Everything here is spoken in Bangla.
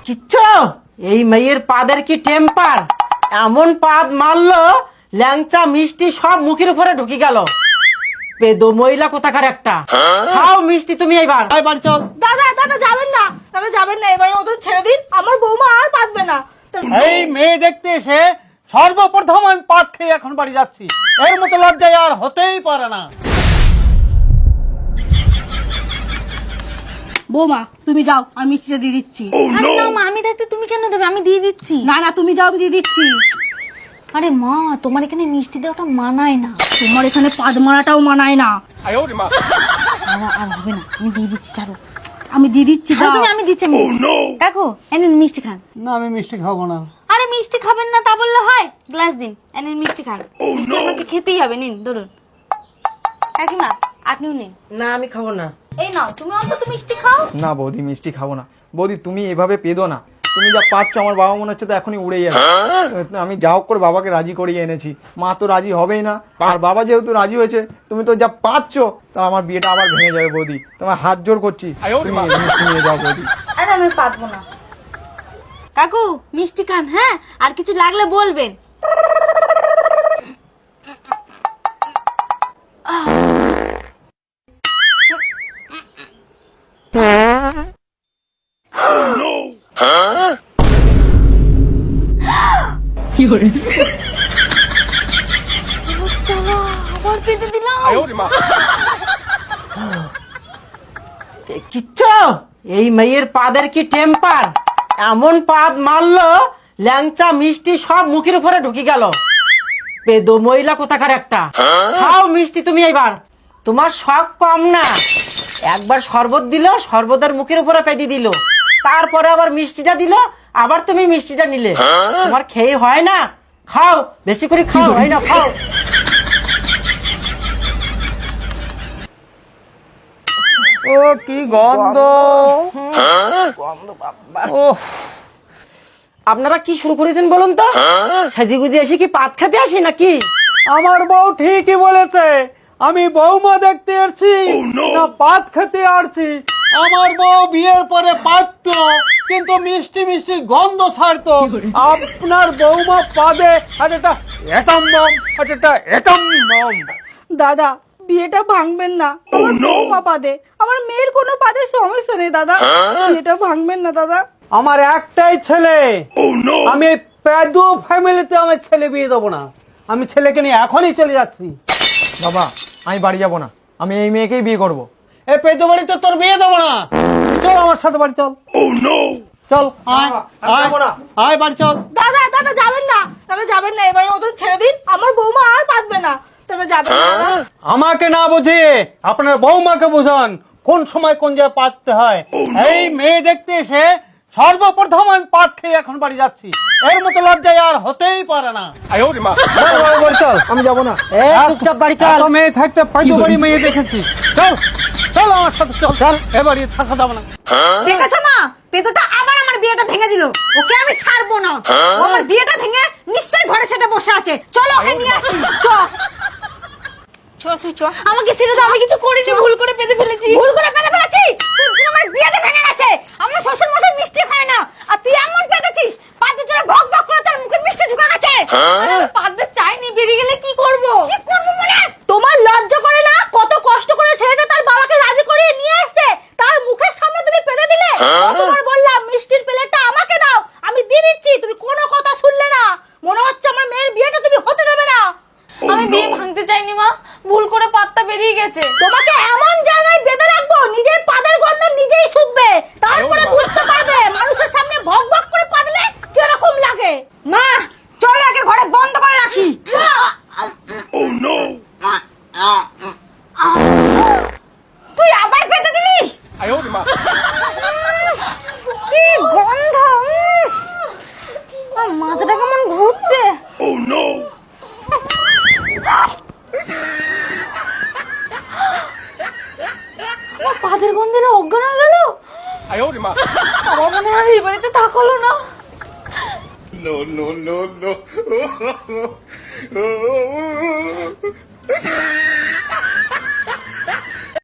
কিচ্ছু এই মেয়ের পাদের কি টেম্পার, এমন পাদ মারলো ল্যাংচা মিষ্টি সব মুখের উপরে ঢুকে গেল। পেদো মহিলা কোথাকার একটা। খাও মিষ্টি তুমি এইবার। চল। দাদা দাদা যাবেন না, দাদা যাবেন না, এবার মতন ছেড়ে দিন, আমার বৌমা আর পাতবে না। এই মেয়ে দেখতে এসে সর্বপ্রথম আমি পাত খেয়ে এখন বাড়ি যাচ্ছি, এর মতো লজ্জায় আর হতেই পারে না। বৌমা তুমি যাও, আমি মিষ্টিটা দিয়ে দিচ্ছি। আরে না মা, আমি থাকতে তুমি কেন দেবে, আমি দিয়ে দিচ্ছি। না না তুমি যাও, আমি দিয়ে দিচ্ছি। আরে মা, তোমার এখানে মিষ্টি দেওয়াটা মানায় না। তোমার এখানে পাদ মারাটাও মানায় না। আর হবে না, আমি দিয়ে দিচ্ছি, ছাড়ো। আমি দিয়ে দিচ্ছি, দাও। আমি দিচ্ছি। দেখো এনেন মিষ্টি খান। না আমি মিষ্টি খাবো না। আরে মিষ্টি খাবেন না তা বললে হয়? গ্লাস দিন, এনেন মিষ্টি খান। মিষ্টি আপনাকে খেতেই হবে, নিন ধরুন। কাকিমা আপনিও নিন। না আমি খাবো না। এই নাও, তুমি অন্তত মিষ্টি খাও। না বৌদি মিষ্টি খাবো না। বৌদি তুমি এভাবে পেদো না, তুমি যা পাচ্ছ আমার বাবা মনে হচ্ছে তো এখনই উড়ে যাবে। আমি যা হোক করে বাবাকে রাজি করিয়ে এনেছি, মা তো রাজি হবেই না, আর বাবা যেহেতু রাজি হয়েছে তুমি তো যা পাচ্ছ তা আমার বিয়েটা আবার ভেঙে যাবে বৌদি, তোমার হাত জোর করছি তুমি মিষ্টি নিয়ে যাও বৌদি। আরে আমি পারবো না। কাকু মিষ্টি খান, হ্যাঁ, আর কিছু লাগলে বলবেন। আবার পেতে দিলাম। কিচ্ছু এই মেয়ের পাদের কি টেম্পার, এমন পাদ মারলো ল্যাংচা মিষ্টি সব মুখের উপরে ঢুকে গেল। পেদো মহিলা কোথাকার একটা। খাও মিষ্টি তুমি এইবার। তোমার শখ কম না, একবার শরবত দিল, শরবতের মুখের উপরে পেদি দিল, তারপরে আবার মিষ্টিটা দিল, আবার তুমি মিষ্টিটা নিলে। তোমার খেয়ে হয় না? খাও বেশি করে খাও, হয় না খাও। ও কি গন্ধ! আপনারা কি শুরু করেছেন বলুন তো? সাজি গুজি এসে কি পাত খেতে আসি নাকি? আমার বউ ঠিকই বলেছে, আমি বৌমা দেখতে আসছি না পাত খেতে আসছি। আমার বউ বিয়ের পরে পাততো, কিন্তু মিষ্টি মিষ্টি গন্ধ ছাড়তো। আপনার বৌমা পাদে আর এটা এটম বম, আর এটা এটম বম। দাদা বিয়েটা ভাঙবেন না, আমার বৌমা পাদে, আমার মেয়ের কোনো পাদের সমস্যা নেই দাদা, বিয়েটা ভাঙবেন না দাদা। আমার একটাই ছেলে, আমি পেদু ফ্যামিলিতে আমার ছেলে বিয়ে দেবো না। আমি ছেলেকে নিয়ে এখনই চলে যাচ্ছি। বাবা আমি বাড়ি যাবো না, আমি এই মেয়েকেই বিয়ে করবো। এই পেদু বাড়িতে তোর বিয়ে দেবো না, চল আমার সাথে বাড়ি চল। চল আয় আয় আয় বাড়ি চল। দাদা দাদা যাবেন না, দাদা যাবেন না, এবার মতন ছেড়ে দিন, আমার বৌমা আর পাতবে না। দাদা যাবেন না দাদা। আমাকে না বুঝিয়ে আপনার বৌমাকে বুঝান কোন সময় কোন জায়গায় পাততে হয়। এই মেয়ে দেখতে এসে সর্বপ্রথম আমি পাত খেয়ে এখন বাড়ি যাচ্ছি, এর মতো লজ্জায় আর হতেই পারে না। চল আমি যাবো না। চুপচাপ বাড়ি চল। এত মেয়ে থাকতে পাইতো বাড়ি মেয়ে দেখেছি। চল চল আমার সাথে চল, চল এবারে থাকা যাবে না। দেখেছো না, পেতোটা আবার আমার বিয়েটা ভেঙে দিল। ওকে আমি ছাড়বো না, ও আমার বিয়েটা ভেঙে নিশ্চয়ই ঘরে সেটা বসে আছে। চলো ওকে নিয়ে আসি। তুই চ। আমাকে ছেড়ে দাও, আমি কিছু করিনি, ভুল করে পেতে ফেলেছি। ভুল করে পেতে ফেলেছি? তুই আমার বিয়েটা ভেঙে গেছে। আমার শ্বশুর মশাই মিষ্টি খায় না, আর তুই এমন পেতেছিস পাতে জোরে ভক ভক করে তার মুখে মিষ্টি ঢুকে গেছে। পাতে চাইনি, বেরিয়ে গেলে কি করব? কি করব মানে? তোমার লজ্জা করে না? কত কষ্ট করে ছেলেটা তার বাবাকে রাজি করিয়ে নিয়ে আসছে, তার মুখের সামনে তুমি পেতে দিলে। কতবার বললাম মিষ্টির প্লেটটা আমাকে দাও, আমি দিয়ে দিচ্ছি, তুমি কোনো কথা শুনলে না। মনে হচ্ছে আমার মেয়ের বিয়েটা তুমি হতে দেবে না। আমি বিয়ে ভাঙতে চাইনি মা, ভুল করে পাতটা বেরিয়ে গেছে। তোমাকে এমন জায়গায় বেঁধে রাখবো নিজের পাদের গন্ধ নিজেই শুকবে, তারপরে বুঝতে পারবে মানুষের সামনে ভক ভক করে পাদলে কিরকম লাগে। মা চলো একে ঘরে বন্ধ করে রাখি। তুই আবার পেতে দিলি? কি গন্ধ! মাথাটা কেমন ঘুরছে। আমার পাদের গন্ধে অজ্ঞান হয়ে গেল। আমার মনে হয় এই বাড়িতে থাকলো না। no, no, no, no.